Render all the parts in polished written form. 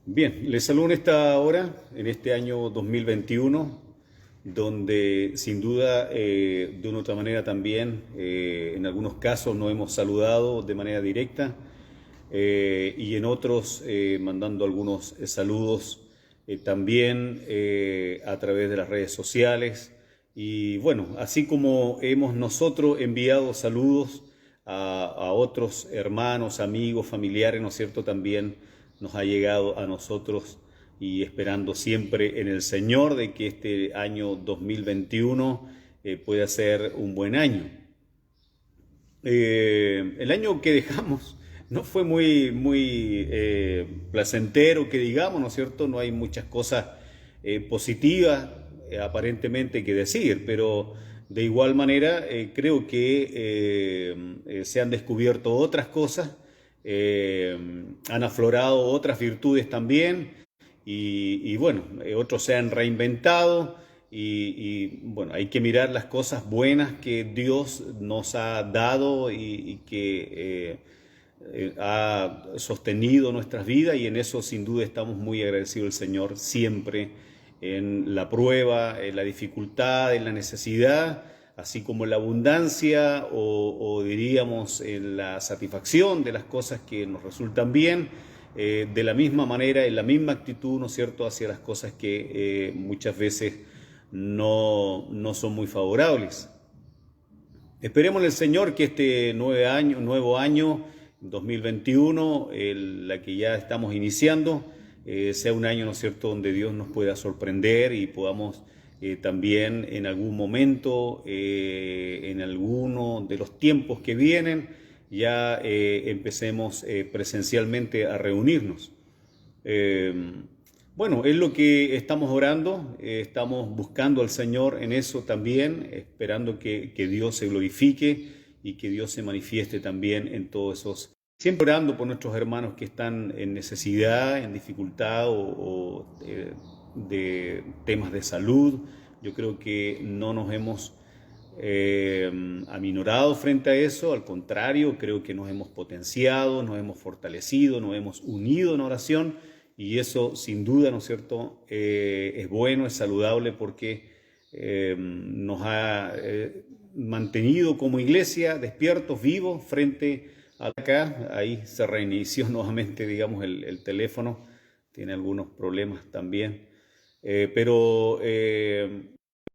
Bien, les saludo en esta hora, en este año 2021, donde sin duda, de una u otra manera también, en algunos casos nos hemos saludado de manera directa y en otros mandando algunos saludos también a través de las redes sociales. Y bueno, así como hemos nosotros enviado saludos a otros hermanos, amigos, familiares, ¿no es cierto? También nos ha llegado a nosotros y esperando siempre en el Señor de que este año 2021 pueda ser un buen año. El año que dejamos no fue muy placentero, que digamos, ¿no es cierto? No hay muchas cosas positivas aparentemente que decir, pero de igual manera creo que se han descubierto otras cosas, han aflorado otras virtudes también y bueno, otros se han reinventado bueno, hay que mirar las cosas buenas que Dios nos ha dado y que ha sostenido nuestras vidas y en eso sin duda estamos muy agradecidos al Señor siempre en la prueba, en la dificultad, en la necesidad, así como en la abundancia o diríamos en la satisfacción de las cosas que nos resultan bien, de la misma manera, en la misma actitud, ¿no es cierto?, hacia las cosas que muchas veces no son muy favorables. Esperemos en el Señor que este nuevo año 2021, la que ya estamos iniciando, sea un año, ¿no es cierto?, donde Dios nos pueda sorprender y podamos también en algún momento, en alguno de los tiempos que vienen, ya empecemos presencialmente a reunirnos. Eh, bueno, es lo que estamos orando, estamos buscando al Señor en eso también, esperando que Dios se glorifique y que Dios se manifieste también en todos esos. Siempre orando por nuestros hermanos que están en necesidad, en dificultad o de temas de salud. Yo creo que no nos hemos aminorado frente a eso, al contrario, creo que nos hemos potenciado, nos hemos fortalecido, nos hemos unido en oración y eso sin duda, ¿no es cierto?, es bueno, es saludable porque nos ha mantenido como iglesia despiertos, vivos frente a acá. Ahí se reinició nuevamente, digamos, el teléfono, tiene algunos problemas también, pero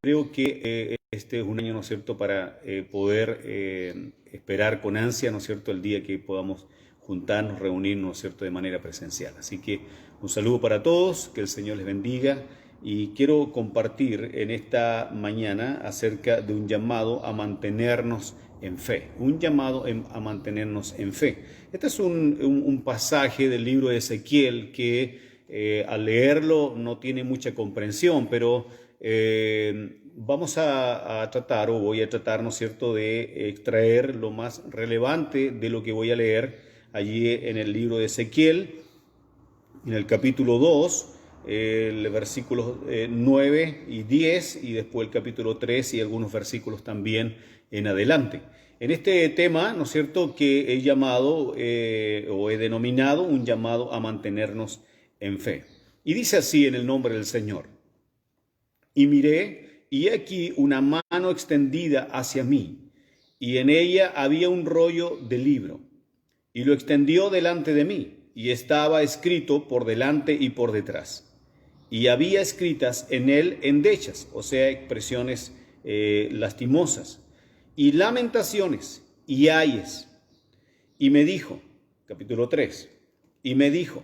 creo que este es un año, ¿no es cierto?, para poder esperar con ansia, ¿no es cierto?, el día que podamos juntarnos, reunirnos, ¿no es cierto?, de manera presencial. Así que un saludo para todos, que el Señor les bendiga y quiero compartir en esta mañana acerca de un llamado a mantenernos en fe, un llamado a mantenernos en fe. Este es un pasaje del libro de Ezequiel que al leerlo no tiene mucha comprensión, pero vamos a tratar, o voy a tratar, ¿no es cierto?, de extraer lo más relevante de lo que voy a leer allí en el libro de Ezequiel, en el capítulo 2, el versículos 9 y 10, y después el capítulo 3 y algunos versículos también en adelante. En este tema, ¿no es cierto?, que he llamado o he denominado un llamado a mantenernos en fe. Y dice así en el nombre del Señor: y miré, y aquí una mano extendida hacia mí, y en ella había un rollo de libro, y lo extendió delante de mí, y estaba escrito por delante y por detrás. Y había escritas en él endechas, o sea, expresiones lastimosas, y lamentaciones, y ayes. Y me dijo, capítulo 3, y me dijo,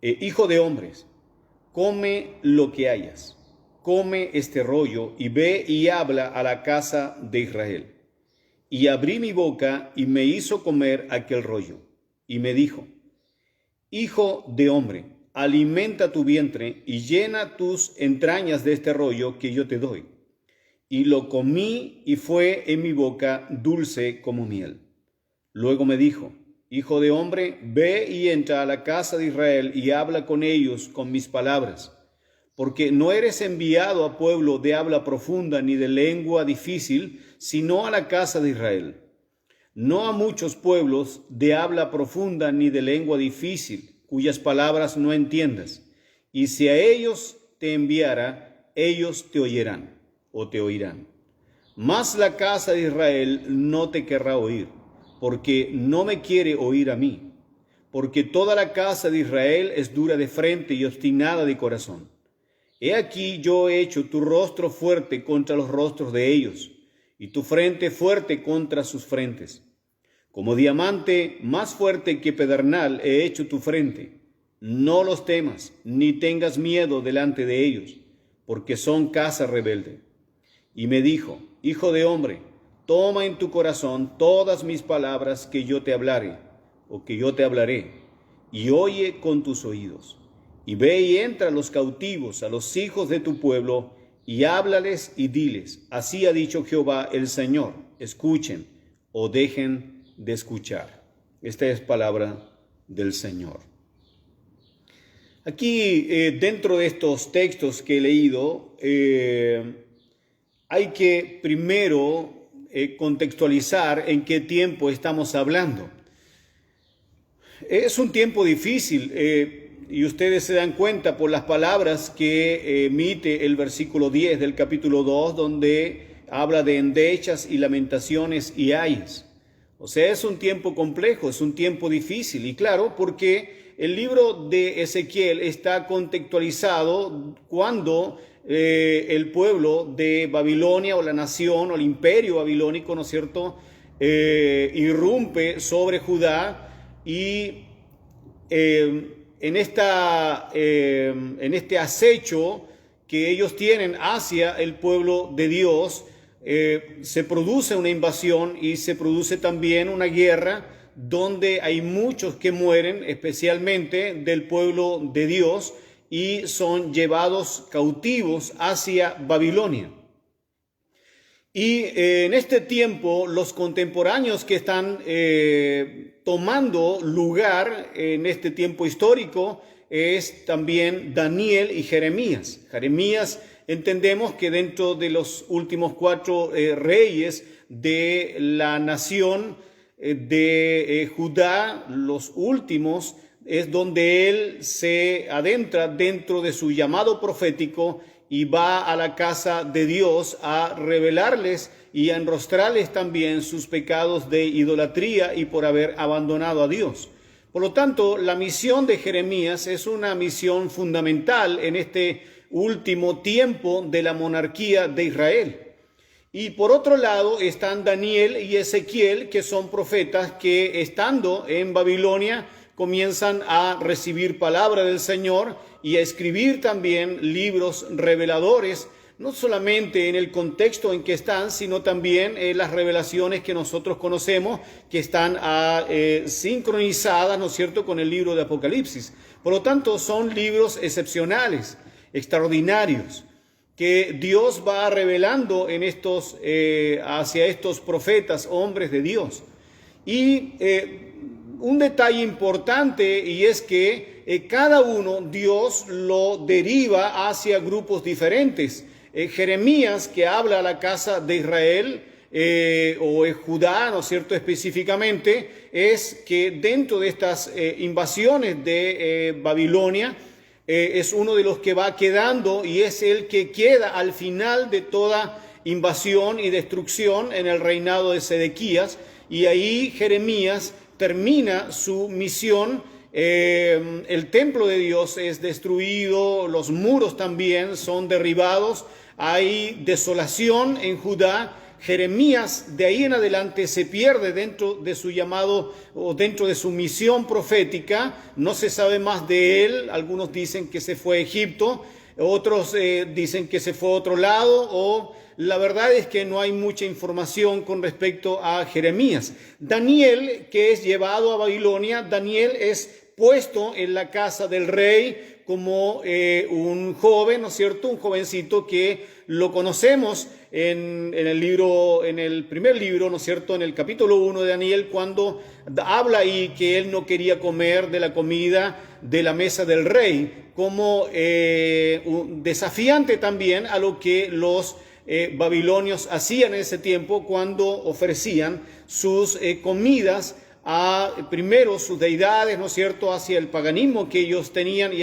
hijo de hombres, come lo que hayas, come este rollo y ve y habla a la casa de Israel. Y abrí mi boca y me hizo comer aquel rollo. Y me dijo, hijo de hombre, alimenta tu vientre y llena tus entrañas de este rollo que yo te doy. Y lo comí y fue en mi boca dulce como miel. Luego me dijo, hijo de hombre, ve y entra a la casa de Israel y habla con ellos con mis palabras, porque no eres enviado a pueblo de habla profunda ni de lengua difícil, sino a la casa de Israel. No a muchos pueblos de habla profunda ni de lengua difícil, cuyas palabras no entiendas. Y si a ellos te enviara, ellos te oirán o te oirán. Mas la casa de Israel no te querrá oír, porque no me quiere oír a mí, porque toda la casa de Israel es dura de frente y obstinada de corazón. He aquí yo he hecho tu rostro fuerte contra los rostros de ellos, y tu frente fuerte contra sus frentes. Como diamante más fuerte que pedernal he hecho tu frente. No los temas, ni tengas miedo delante de ellos, porque son casa rebelde. Y me dijo: Hijo de hombre, toma en tu corazón todas mis palabras que yo te hablaré, o que yo te hablaré, y oye con tus oídos. Y ve y entra a los cautivos, a los hijos de tu pueblo, y háblales y diles: así ha dicho Jehová el Señor, escuchen o dejen de escuchar. Esta es palabra del Señor. Aquí, dentro de estos textos que he leído, hay que primero contextualizar en qué tiempo estamos hablando. Es un tiempo difícil, y ustedes se dan cuenta por las palabras que emite el versículo 10 del capítulo 2, donde habla de endechas y lamentaciones y ayes. O sea, es un tiempo complejo, es un tiempo difícil, y claro, porque el libro de Ezequiel está contextualizado cuando el pueblo de Babilonia, o la nación o el imperio babilónico, ¿no es cierto?, irrumpe sobre Judá, y en este acecho que ellos tienen hacia el pueblo de Dios, se produce una invasión y se produce también una guerra donde hay muchos que mueren, especialmente del pueblo de Dios, y son llevados cautivos hacia Babilonia. Y en este tiempo, los contemporáneos que están tomando lugar en este tiempo histórico es también Daniel y Jeremías. Jeremías, entendemos que dentro de los últimos 4 reyes de la nación de Judá, los últimos, es donde él se adentra dentro de su llamado profético y va a la casa de Dios a revelarles y a enrostrarles también sus pecados de idolatría y por haber abandonado a Dios. Por lo tanto, la misión de Jeremías es una misión fundamental en este último tiempo de la monarquía de Israel. Y por otro lado están Daniel y Ezequiel, que son profetas que, estando en Babilonia, comienzan a recibir palabra del Señor y a escribir también libros reveladores, no solamente en el contexto en que están, sino también en las revelaciones que nosotros conocemos, que están sincronizadas, ¿no es cierto?, con el libro de Apocalipsis. Por lo tanto, son libros excepcionales, extraordinarios, que Dios va revelando en hacia estos profetas, hombres de Dios. Y un detalle importante, y es que cada uno Dios lo deriva hacia grupos diferentes. Jeremías, que habla a la casa de Israel, o Judá, ¿no es cierto?, específicamente, es que dentro de estas invasiones de Babilonia, es uno de los que va quedando y es el que queda al final de toda invasión y destrucción en el reinado de Sedequías, y ahí Jeremías termina su misión. El templo de Dios es destruido, los muros también son derribados, hay desolación en Judá. Jeremías de ahí en adelante se pierde dentro de su llamado o dentro de su misión profética, no se sabe más de él. Algunos dicen que se fue a Egipto, otros dicen que se fue a otro lado, o la verdad es que no hay mucha información con respecto a Jeremías. Daniel, que es llevado a Babilonia, Daniel es puesto en la casa del rey como un joven, ¿no es cierto?, un jovencito que lo conocemos en el primer libro, ¿no es cierto?, en el capítulo 1 de Daniel, cuando habla ahí que él no quería comer de la comida de la mesa del rey, como un desafiante también a lo que los babilonios hacían en ese tiempo cuando ofrecían sus comidas a primero sus deidades, ¿no es cierto?, hacia el paganismo que ellos tenían y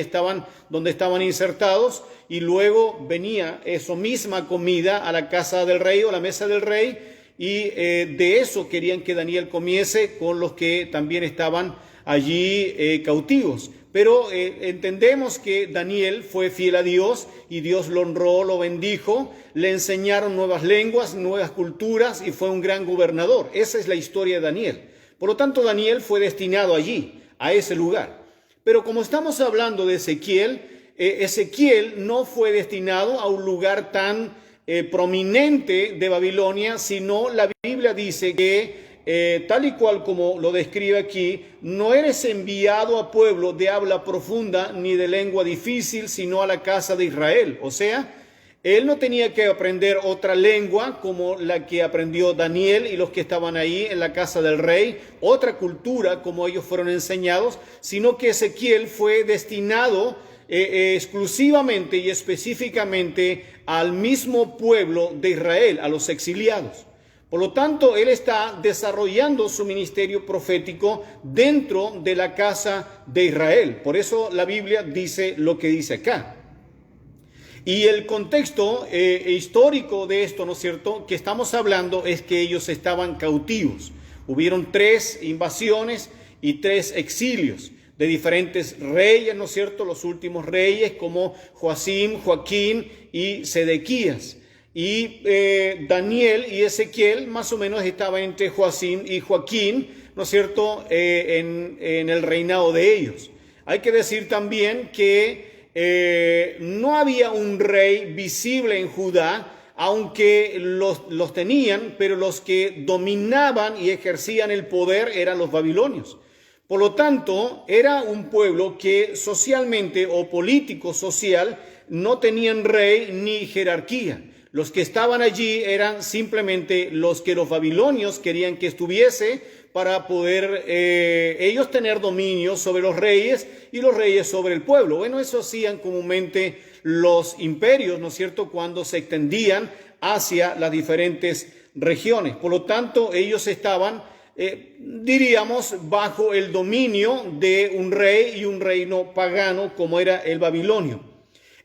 donde estaban insertados, y luego venía esa misma comida a la casa del rey o a la mesa del rey, y de eso querían que Daniel comiese con los que también estaban allí cautivos. Pero entendemos que Daniel fue fiel a Dios y Dios lo honró, lo bendijo, le enseñaron nuevas lenguas, nuevas culturas y fue un gran gobernador. Esa es la historia de Daniel. Por lo tanto, Daniel fue destinado allí, a ese lugar. Pero como estamos hablando de Ezequiel, Ezequiel no fue destinado a un lugar tan prominente de Babilonia, sino la Biblia dice que tal y cual como lo describe aquí, no eres enviado a pueblo de habla profunda ni de lengua difícil, sino a la casa de Israel. O sea, él no tenía que aprender otra lengua como la que aprendió Daniel y los que estaban ahí en la casa del rey, otra cultura como ellos fueron enseñados, sino que Ezequiel fue destinado exclusivamente y específicamente al mismo pueblo de Israel, a los exiliados. Por lo tanto, él está desarrollando su ministerio profético dentro de la casa de Israel. Por eso la Biblia dice lo que dice acá. Y el contexto histórico de esto, ¿no es cierto?, que estamos hablando es que ellos estaban cautivos. Hubieron 3 invasiones y 3 exilios de diferentes reyes, ¿no es cierto?, los últimos reyes como Joacim, Joaquín y Sedequías. Y Daniel y Ezequiel más o menos estaban entre Joacim y Joaquín, ¿no es cierto?, en el reinado de ellos. Hay que decir también que no había un rey visible en Judá, aunque los tenían, pero los que dominaban y ejercían el poder eran los babilonios. Por lo tanto, era un pueblo que socialmente o político-social no tenían rey ni jerarquía. Los que estaban allí eran simplemente los que los babilonios querían que estuviese para poder ellos tener dominio sobre los reyes y los reyes sobre el pueblo. Bueno, eso hacían comúnmente los imperios, ¿no es cierto?, cuando se extendían hacia las diferentes regiones. Por lo tanto, ellos estaban, diríamos, bajo el dominio de un rey y un reino pagano como era el babilonio.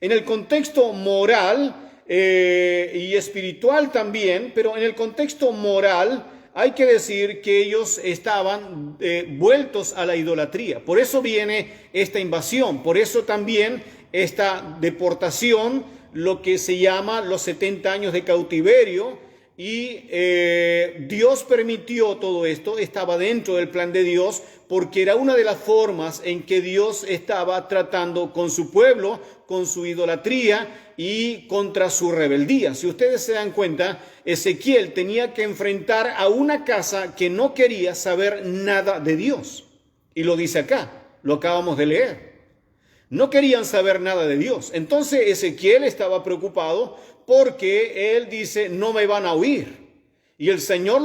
En el contexto moral y espiritual también, pero en el contexto moral hay que decir que ellos estaban vueltos a la idolatría. Por eso viene esta invasión, por eso también esta deportación, lo que se llama los 70 años de cautiverio, y Dios permitió todo esto, estaba dentro del plan de Dios, porque era una de las formas en que Dios estaba tratando con su pueblo, con su idolatría y contra su rebeldía. Si ustedes se dan cuenta, Ezequiel tenía que enfrentar a una casa que no quería saber nada de Dios. Y lo dice acá, lo acabamos de leer. No querían saber nada de Dios. Entonces Ezequiel estaba preocupado porque él dice, no me van a oír. Y el Señor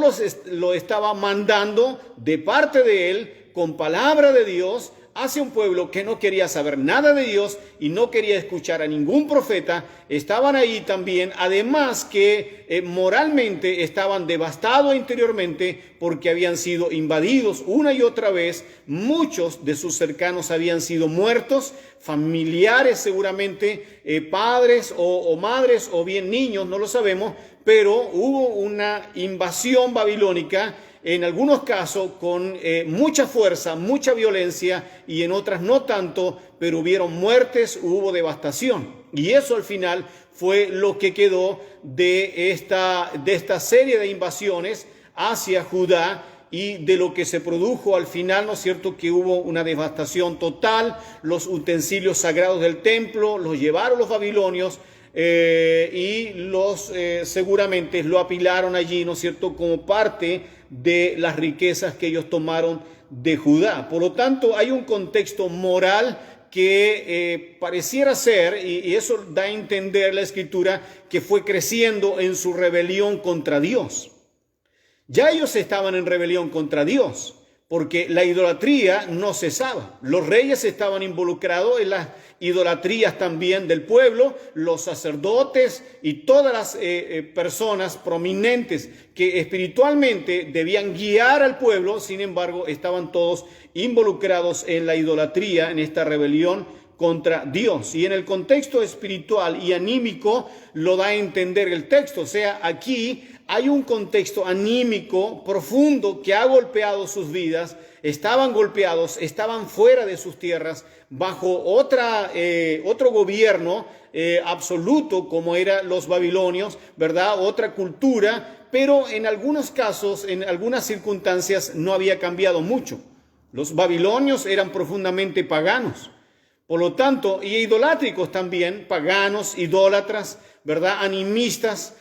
lo estaba mandando de parte de él, con palabra de Dios, hacia un pueblo que no quería saber nada de Dios y no quería escuchar a ningún profeta. Estaban ahí también, además que moralmente estaban devastados interiormente porque habían sido invadidos una y otra vez. Muchos de sus cercanos habían sido muertos, familiares seguramente, padres o madres o bien niños, no lo sabemos, pero hubo una invasión babilónica, en algunos casos con mucha fuerza, mucha violencia, y en otras no tanto, pero hubieron muertes, hubo devastación. Y eso al final fue lo que quedó de esta serie de invasiones hacia Judá y de lo que se produjo al final, ¿no es cierto?, que hubo una devastación total. Los utensilios sagrados del templo los llevaron los babilonios, y seguramente lo apilaron allí, ¿no es cierto?, como parte de las riquezas que ellos tomaron de Judá. Por lo tanto, hay un contexto moral que pareciera ser, y eso da a entender la Escritura, que fue creciendo en su rebelión contra Dios. Ya ellos estaban en rebelión contra Dios, porque la idolatría no cesaba. Los reyes estaban involucrados en las idolatrías también del pueblo, los sacerdotes y todas las personas prominentes que espiritualmente debían guiar al pueblo, sin embargo, estaban todos involucrados en la idolatría, en esta rebelión contra Dios. Y en el contexto espiritual y anímico lo da a entender el texto. O sea, aquí hay un contexto anímico profundo que ha golpeado sus vidas. Estaban golpeados, estaban fuera de sus tierras, bajo otro gobierno absoluto, como eran los babilonios, ¿verdad? Otra cultura, pero en algunos casos, en algunas circunstancias, no había cambiado mucho. Los babilonios eran profundamente paganos, por lo tanto, y idolátricos también, paganos, idólatras, ¿verdad? Animistas.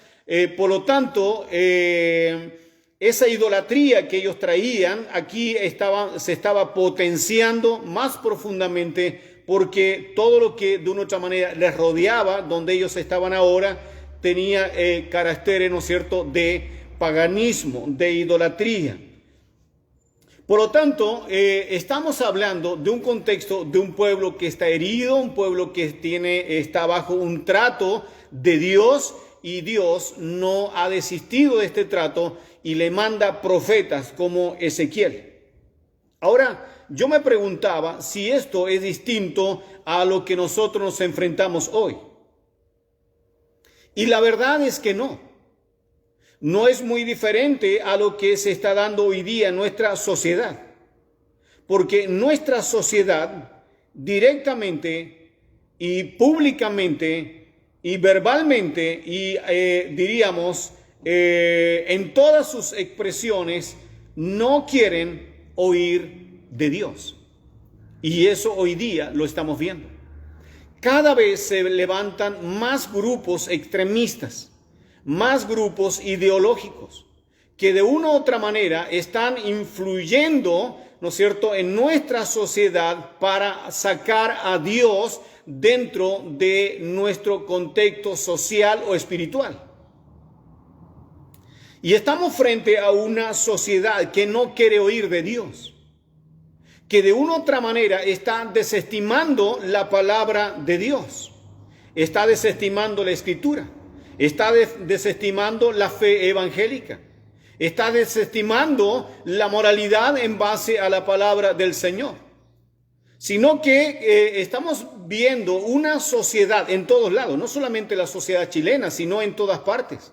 Por lo tanto, esa idolatría que ellos traían aquí se estaba potenciando más profundamente, porque todo lo que de una u otra manera les rodeaba, donde ellos estaban ahora, tenía caracteres, ¿no es cierto?, de paganismo, de idolatría. Por lo tanto, estamos hablando de un contexto de un pueblo que está herido, un pueblo que está bajo un trato de Dios, y Dios no ha desistido de este trato y le manda profetas como Ezequiel. Ahora, yo me preguntaba si esto es distinto a lo que nosotros nos enfrentamos hoy. Y la verdad es que no. No es muy diferente a lo que se está dando hoy día en nuestra sociedad. Porque nuestra sociedad directamente y públicamente y verbalmente y diríamos en todas sus expresiones no quieren oír de Dios. Y eso hoy día lo estamos viendo. Cada vez se levantan más grupos extremistas, más grupos ideológicos, que de una u otra manera están influyendo, ¿no es cierto?, en nuestra sociedad para sacar a Dios dentro de nuestro contexto social o espiritual. Y estamos frente a una sociedad que no quiere oír de Dios, que de una u otra manera está desestimando la palabra de Dios, está desestimando la Escritura, está desestimando la fe evangélica, está desestimando la moralidad en base a la palabra del Señor. Sino que estamos viendo una sociedad en todos lados, no solamente la sociedad chilena, sino en todas partes.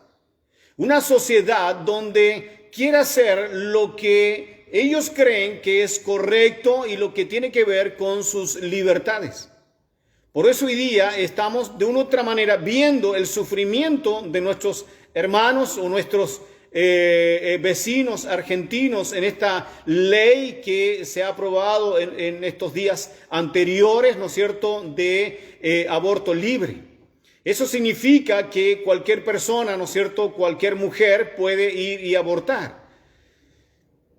Una sociedad donde quiere hacer lo que ellos creen que es correcto y lo que tiene que ver con sus libertades. Por eso hoy día estamos de una u otra manera viendo el sufrimiento de nuestros hermanos o nuestros vecinos argentinos en esta ley que se ha aprobado en estos días anteriores, ¿no es cierto?, de aborto libre. Eso significa que cualquier persona, ¿no es cierto?, cualquier mujer puede ir y abortar.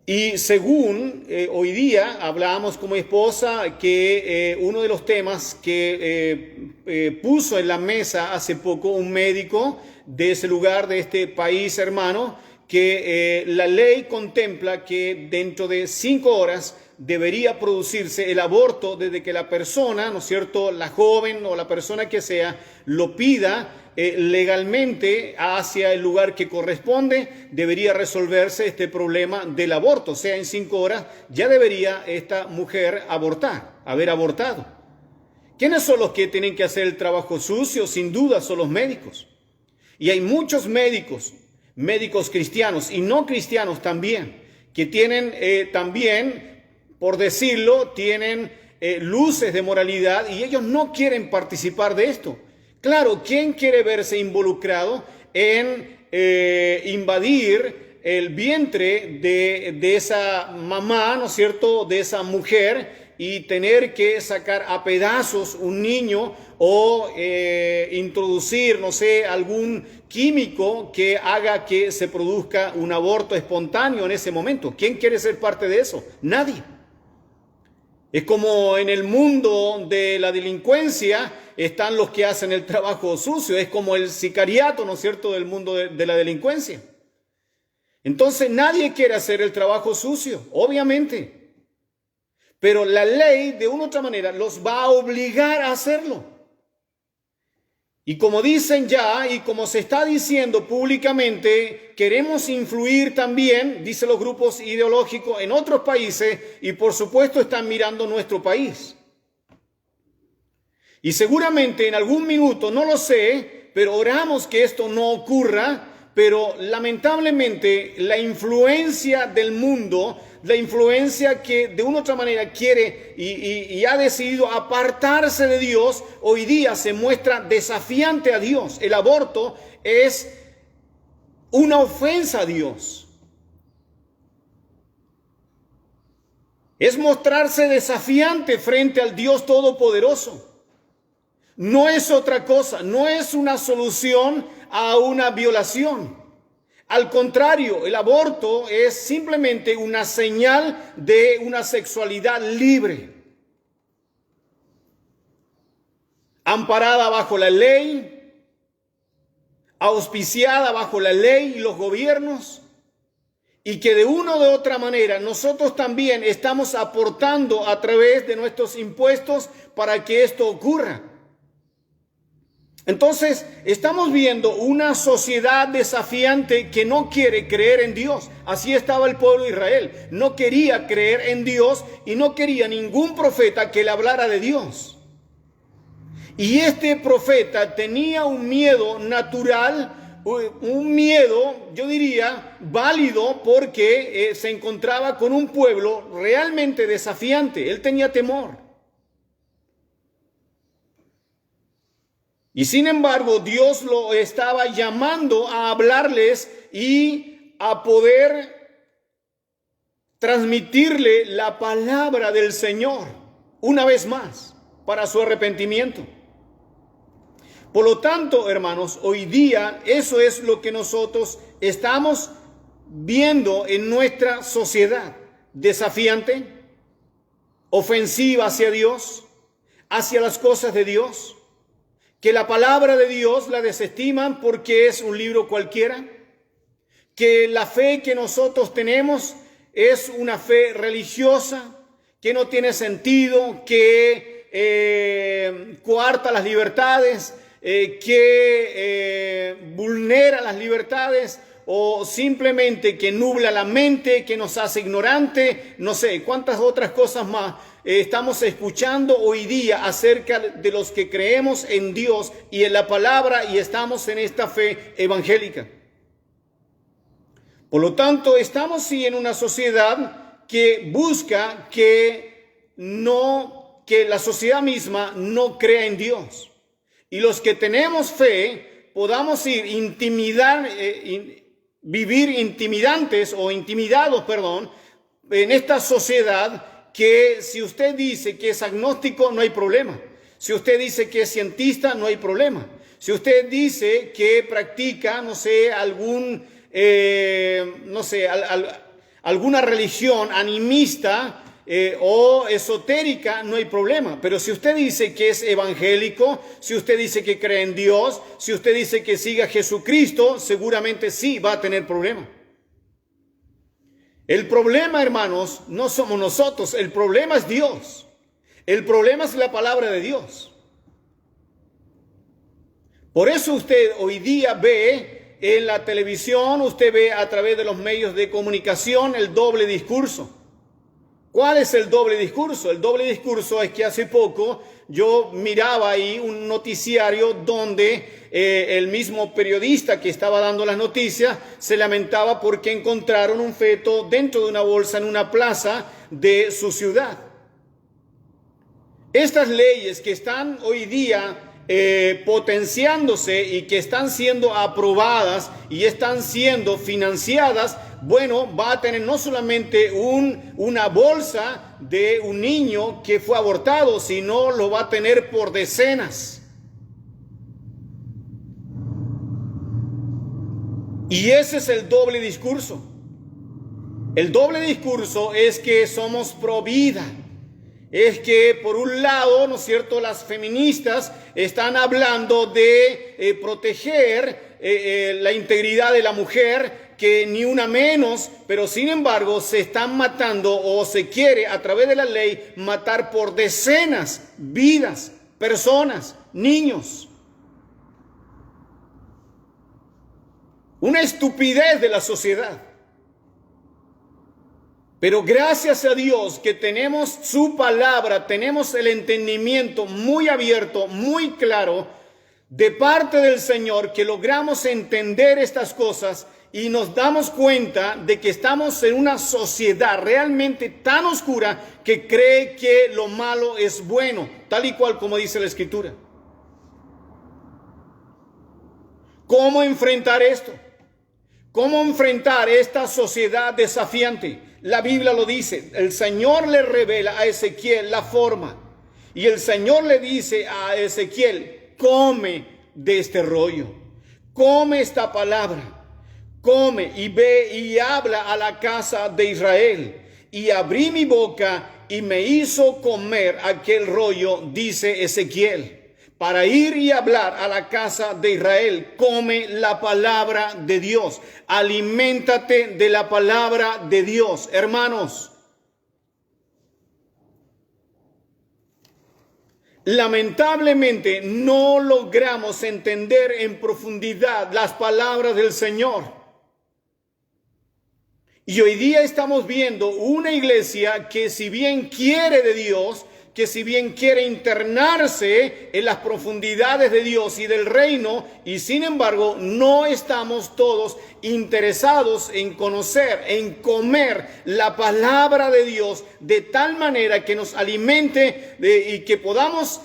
Y según hoy día hablábamos con mi esposa que uno de los temas que puso en la mesa hace poco un médico de ese lugar, de este país hermano, que la ley contempla que dentro de 5 horas debería producirse el aborto desde que la persona, ¿no es cierto?, la joven o la persona que sea, lo pida legalmente hacia el lugar que corresponde. Debería resolverse este problema del aborto. O sea, en 5 horas ya debería esta mujer haber abortado. ¿Quiénes son los que tienen que hacer el trabajo sucio? Sin duda son los médicos. Y hay muchos médicos cristianos y no cristianos también, que tienen también, por decirlo, tienen luces de moralidad y ellos no quieren participar de esto. Claro, ¿quién quiere verse involucrado en invadir el vientre de esa mamá, ¿no es cierto?, de esa mujer, y tener que sacar a pedazos un niño o introducir, no sé, algún químico que haga que se produzca un aborto espontáneo en ese momento? ¿Quién quiere ser parte de eso? Nadie. Es como en el mundo de la delincuencia están los que hacen el trabajo sucio, es como el sicariato, ¿no es cierto?, del mundo de la delincuencia. Entonces nadie quiere hacer el trabajo sucio, obviamente. Pero la ley, de una u otra manera, los va a obligar a hacerlo. Y como dicen ya, y como se está diciendo públicamente, queremos influir también, dicen los grupos ideológicos, en otros países, y por supuesto están mirando nuestro país. Y seguramente en algún minuto, no lo sé, pero oramos que esto no ocurra, pero lamentablemente la influencia del mundo, la influencia que de una u otra manera quiere y ha decidido apartarse de Dios, hoy día se muestra desafiante a Dios. El aborto es una ofensa a Dios. Es mostrarse desafiante frente al Dios Todopoderoso. No es otra cosa, no es una solución a una violación. Al contrario, el aborto es simplemente una señal de una sexualidad libre, amparada bajo la ley, auspiciada bajo la ley y los gobiernos, y que de una u otra manera nosotros también estamos aportando a través de nuestros impuestos para que esto ocurra. Entonces, estamos viendo una sociedad desafiante que no quiere creer en Dios. Así estaba el pueblo de Israel. No quería creer en Dios y no quería ningún profeta que le hablara de Dios. Y este profeta tenía un miedo natural, un miedo, yo diría, válido, porque se encontraba con un pueblo realmente desafiante. Él tenía temor. Y sin embargo, Dios lo estaba llamando a hablarles y a poder transmitirle la palabra del Señor una vez más para su arrepentimiento. Por lo tanto, hermanos, hoy día eso es lo que nosotros estamos viendo en nuestra sociedad. Desafiante, ofensiva hacia Dios, hacia las cosas de Dios. Que la palabra de Dios la desestiman porque es un libro cualquiera, que la fe que nosotros tenemos es una fe religiosa, que no tiene sentido, que coarta las libertades, que vulnera las libertades, o simplemente que nubla la mente, que nos hace ignorante, no sé, cuántas otras cosas más estamos escuchando hoy día acerca de los que creemos en Dios y en la palabra y estamos en esta fe evangélica. Por lo tanto, estamos sí en una sociedad que busca que la sociedad misma no crea en Dios. Y los que tenemos fe podamos vivir intimidados, en esta sociedad que si usted dice que es agnóstico, no hay problema. Si usted dice que es cientista, no hay problema. Si usted dice que practica, alguna religión animista o esotérica, no hay problema. Pero si usted dice que es evangélico, si usted dice que cree en Dios, si usted dice que sigue a Jesucristo, seguramente sí va a tener problema. El problema, hermanos, no somos nosotros, el problema es Dios. El problema es la palabra de Dios. Por eso usted hoy día ve en la televisión, usted ve a través de los medios de comunicación el doble discurso. ¿Cuál es el doble discurso? El doble discurso es que hace poco yo miraba ahí un noticiario donde el mismo periodista que estaba dando las noticias se lamentaba porque encontraron un feto dentro de una bolsa en una plaza de su ciudad. Estas leyes que están hoy día potenciándose y que están siendo aprobadas y están siendo financiadas, bueno, va a tener no solamente una bolsa de un niño que fue abortado, sino lo va a tener por decenas. Y ese es el doble discurso. El doble discurso es que somos pro vida. Es que por un lado, ¿no es cierto?, las feministas están hablando de proteger la integridad de la mujer, que ni una menos, pero sin embargo se están matando o se quiere a través de la ley matar por decenas vidas, personas, niños. Una estupidez de la sociedad. Pero gracias a Dios que tenemos su palabra, tenemos el entendimiento muy abierto, muy claro de parte del Señor, que logramos entender estas cosas y nos damos cuenta de que estamos en una sociedad realmente tan oscura que cree que lo malo es bueno, tal y cual como dice la Escritura. ¿Cómo enfrentar esto? ¿Cómo enfrentar esta sociedad desafiante? La Biblia lo dice, el Señor le revela a Ezequiel la forma. Y el Señor le dice a Ezequiel, come de este rollo, come esta palabra, come y ve y habla a la casa de Israel. Y abrí mi boca y me hizo comer aquel rollo, dice Ezequiel. Para ir y hablar a la casa de Israel, come la palabra de Dios. Aliméntate de la palabra de Dios, hermanos. Lamentablemente no logramos entender en profundidad las palabras del Señor. Y hoy día estamos viendo una iglesia que si bien quiere de Dios, que si bien quiere internarse en las profundidades de Dios y del reino, y sin embargo no estamos todos interesados en conocer, en comer la palabra de Dios de tal manera que nos alimente y que podamos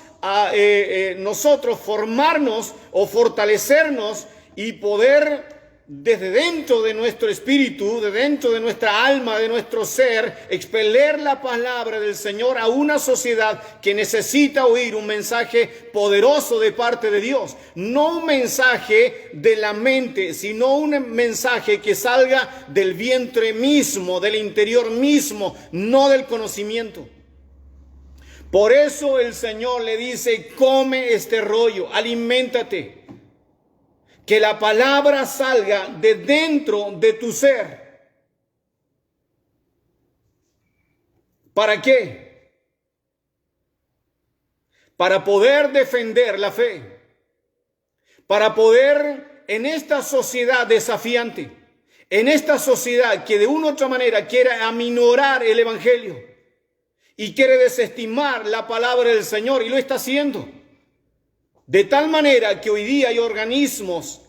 nosotros formarnos o fortalecernos y poder desde dentro de nuestro espíritu, de dentro de nuestra alma, de nuestro ser, expeler la palabra del Señor a una sociedad que necesita oír un mensaje poderoso de parte de Dios. No un mensaje de la mente, sino un mensaje que salga del vientre mismo, del interior mismo, no del conocimiento. Por eso el Señor le dice, come este rollo, aliméntate. Que la palabra salga de dentro de tu ser. ¿Para qué? Para poder defender la fe. Para poder en esta sociedad desafiante, en esta sociedad que de una u otra manera quiere aminorar el evangelio y quiere desestimar la palabra del Señor, y lo está haciendo. De tal manera que hoy día hay organismos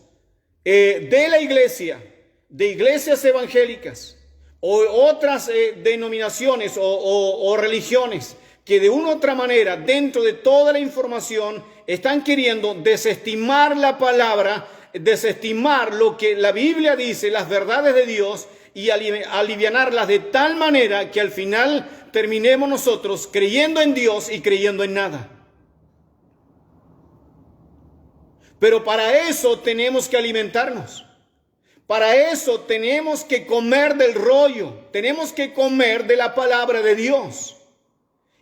de la iglesia, de iglesias evangélicas o otras denominaciones o religiones que de una u otra manera, dentro de toda la información, están queriendo desestimar la palabra, desestimar lo que la Biblia dice, las verdades de Dios, y alivianarlas de tal manera que al final terminemos nosotros creyendo en Dios y creyendo en nada. Pero para eso tenemos que alimentarnos. Para eso tenemos que comer del rollo. Tenemos que comer de la palabra de Dios.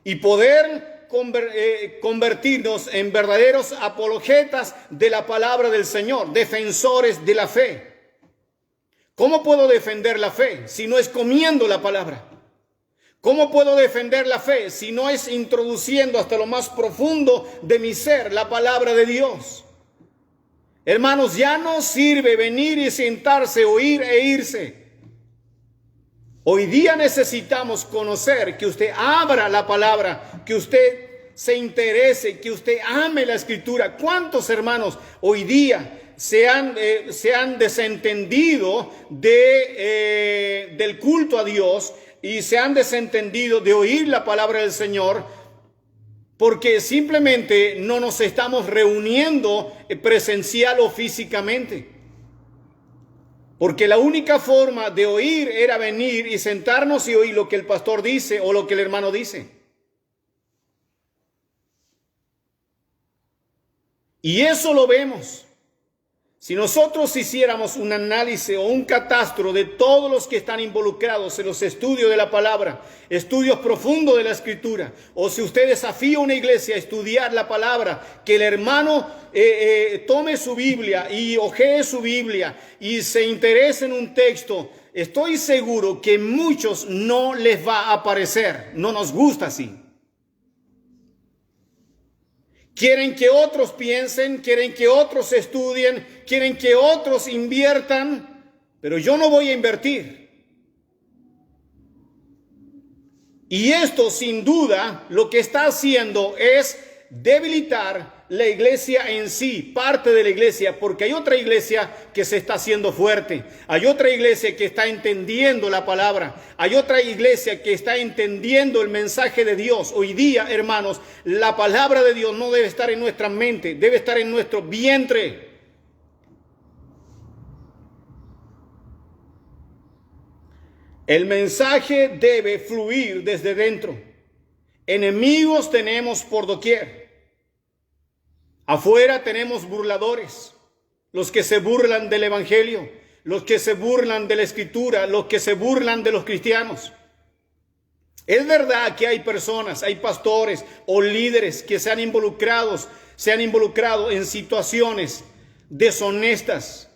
Y poder convertirnos en verdaderos apologetas de la palabra del Señor. Defensores de la fe. ¿Cómo puedo defender la fe si no es comiendo la palabra? ¿Cómo puedo defender la fe si no es introduciendo hasta lo más profundo de mi ser la palabra de Dios? Hermanos, ya no sirve venir y sentarse, oír e irse. Hoy día necesitamos conocer, que usted abra la palabra, que usted se interese, que usted ame la Escritura. ¿Cuántos hermanos hoy día se han desentendido del culto a Dios y se han desentendido de oír la palabra del Señor? Porque simplemente no nos estamos reuniendo presencial o físicamente. Porque la única forma de oír era venir y sentarnos y oír lo que el pastor dice o lo que el hermano dice. Y eso lo vemos. Si nosotros hiciéramos un análisis o un catastro de todos los que están involucrados en los estudios de la palabra, estudios profundos de la Escritura, o si usted desafía a una iglesia a estudiar la palabra, que el hermano tome su Biblia y ojee su Biblia y se interese en un texto, estoy seguro que muchos no les va a parecer, no nos gusta así. Quieren que otros piensen, quieren que otros estudien, quieren que otros inviertan, pero yo no voy a invertir. Y esto, sin duda, lo que está haciendo es debilitar la iglesia en sí, parte de la iglesia, porque hay otra iglesia que se está haciendo fuerte, hay otra iglesia que está entendiendo la palabra, hay otra iglesia que está entendiendo el mensaje de Dios. Hoy día, hermanos, la palabra de Dios no debe estar en nuestra mente, debe estar en nuestro vientre. El mensaje debe fluir desde dentro. Enemigos tenemos por doquier. Afuera tenemos burladores, los que se burlan del evangelio, los que se burlan de la Escritura, los que se burlan de los cristianos. Es verdad que hay personas, hay pastores o líderes que se han involucrado en situaciones deshonestas,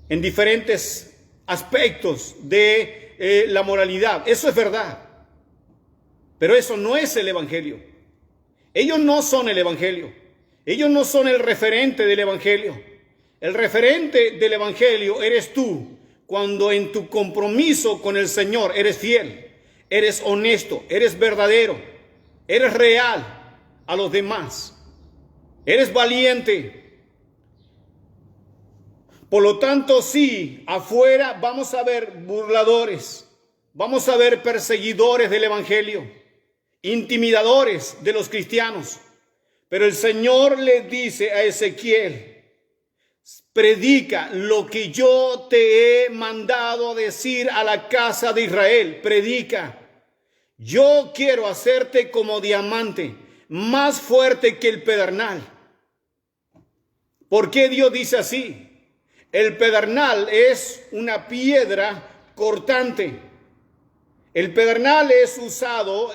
en diferentes aspectos de la moralidad. Eso es verdad. Pero eso no es el evangelio. Ellos no son el evangelio. Ellos no son el referente del evangelio. El referente del evangelio eres tú, cuando en tu compromiso con el Señor eres fiel, eres honesto, eres verdadero, eres real a los demás, eres valiente. Por lo tanto, sí, afuera vamos a ver burladores, vamos a ver perseguidores del evangelio, intimidadores de los cristianos. Pero el Señor le dice a Ezequiel: predica lo que yo te he mandado decir a la casa de Israel. Predica. Yo quiero hacerte como diamante, más fuerte que el pedernal. ¿Por qué Dios dice así? El pedernal es una piedra cortante. El pedernal es usado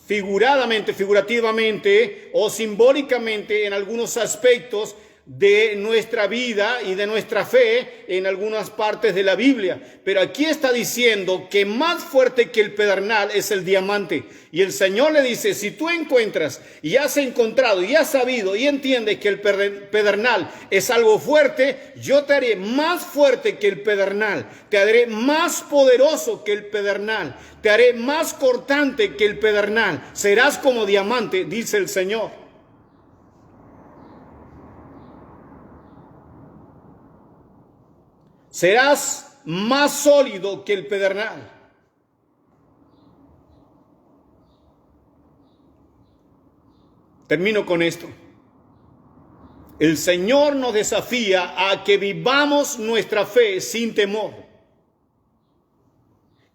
figurativamente o simbólicamente en algunos aspectos de nuestra vida y de nuestra fe en algunas partes de la Biblia. Pero aquí está diciendo que más fuerte que el pedernal es el diamante. Y el Señor le dice: si tú encuentras y has encontrado y has sabido y entiendes que el pedernal es algo fuerte, yo te haré más fuerte que el pedernal, te haré más poderoso que el pedernal, te haré más cortante que el pedernal, serás como diamante, dice el Señor. Serás más sólido que el pedernal. Termino con esto. El Señor nos desafía a que vivamos nuestra fe sin temor.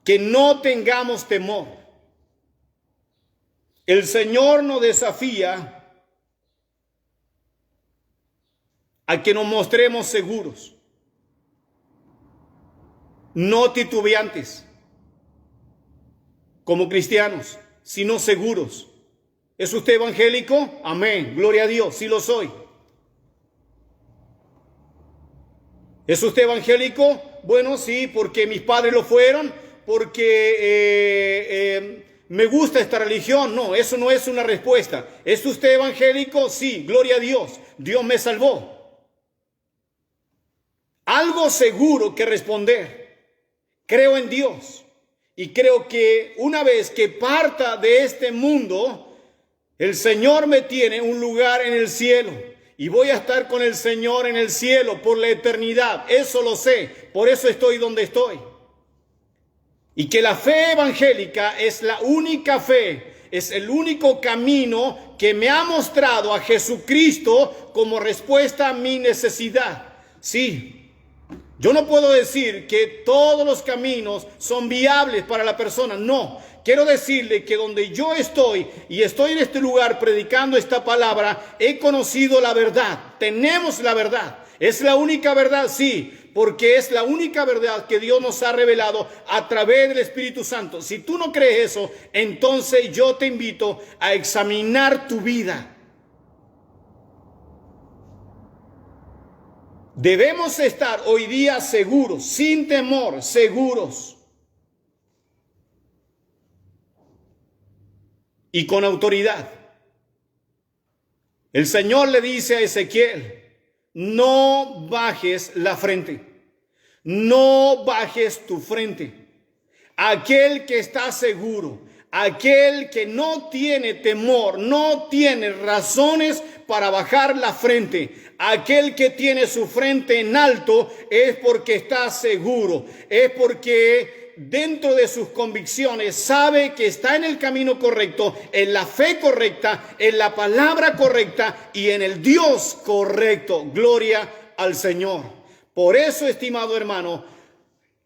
Que no tengamos temor. El Señor nos desafía a que nos mostremos seguros. No titubeantes como cristianos, sino seguros. ¿Es usted evangélico? Amén, gloria a Dios, sí lo soy. ¿Es usted evangélico? Bueno, sí, porque mis padres lo fueron, porque me gusta esta religión. No, eso no es una respuesta. ¿Es usted evangélico? Sí, gloria a Dios, Dios me salvó. Algo seguro que responder. Creo en Dios y creo que una vez que parta de este mundo, el Señor me tiene un lugar en el cielo y voy a estar con el Señor en el cielo por la eternidad. Eso lo sé, por eso estoy donde estoy. Y que la fe evangélica es la única fe, es el único camino que me ha mostrado a Jesucristo como respuesta a mi necesidad. Sí. Yo no puedo decir que todos los caminos son viables para la persona. No, quiero decirle que donde yo estoy y estoy en este lugar predicando esta palabra, he conocido la verdad. Tenemos la verdad. ¿Es la única verdad? Sí, porque es la única verdad que Dios nos ha revelado a través del Espíritu Santo. Si tú no crees eso, entonces yo te invito a examinar tu vida. Debemos estar hoy día seguros, sin temor, seguros y con autoridad. El Señor le dice a Ezequiel: no bajes la frente, no bajes tu frente. Aquel que está seguro, aquel que no tiene temor, no tiene razones para bajar la frente, aquel que tiene su frente en alto, es porque está seguro, es porque dentro de sus convicciones sabe que está en el camino correcto, en la fe correcta, en la palabra correcta y en el Dios correcto. Gloria al Señor. Por eso, estimado hermano,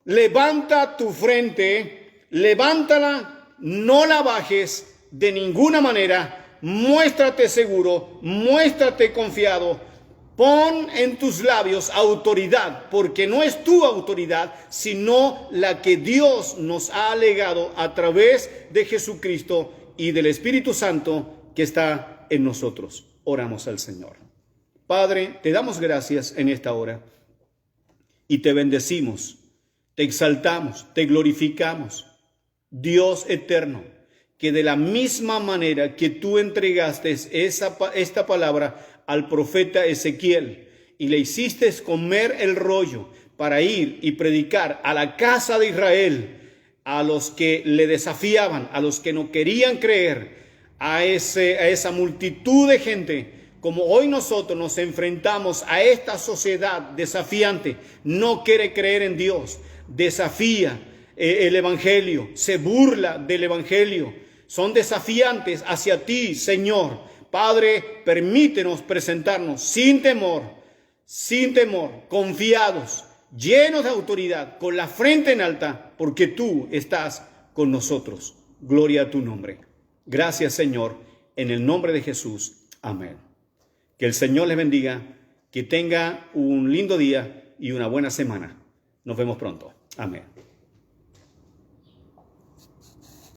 levanta tu frente, levántala, no la bajes de ninguna manera, muéstrate seguro, muéstrate confiado. Pon en tus labios autoridad, porque no es tu autoridad, sino la que Dios nos ha legado a través de Jesucristo y del Espíritu Santo que está en nosotros. Oramos al Señor. Padre, te damos gracias en esta hora y te bendecimos, te exaltamos, te glorificamos. Dios eterno, que de la misma manera que tú entregaste esta palabra al profeta Ezequiel y le hiciste comer el rollo para ir y predicar a la casa de Israel, a los que le desafiaban, a los que no querían creer, a esa multitud de gente, como hoy nosotros nos enfrentamos a esta sociedad desafiante, no quiere creer en Dios, desafía el Evangelio, se burla del Evangelio, son desafiantes hacia ti, Señor. Padre, permítenos presentarnos sin temor, confiados, llenos de autoridad, con la frente en alta, porque tú estás con nosotros. Gloria a tu nombre. Gracias, Señor, en el nombre de Jesús. Amén. Que el Señor les bendiga, que tenga un lindo día y una buena semana. Nos vemos pronto. Amén.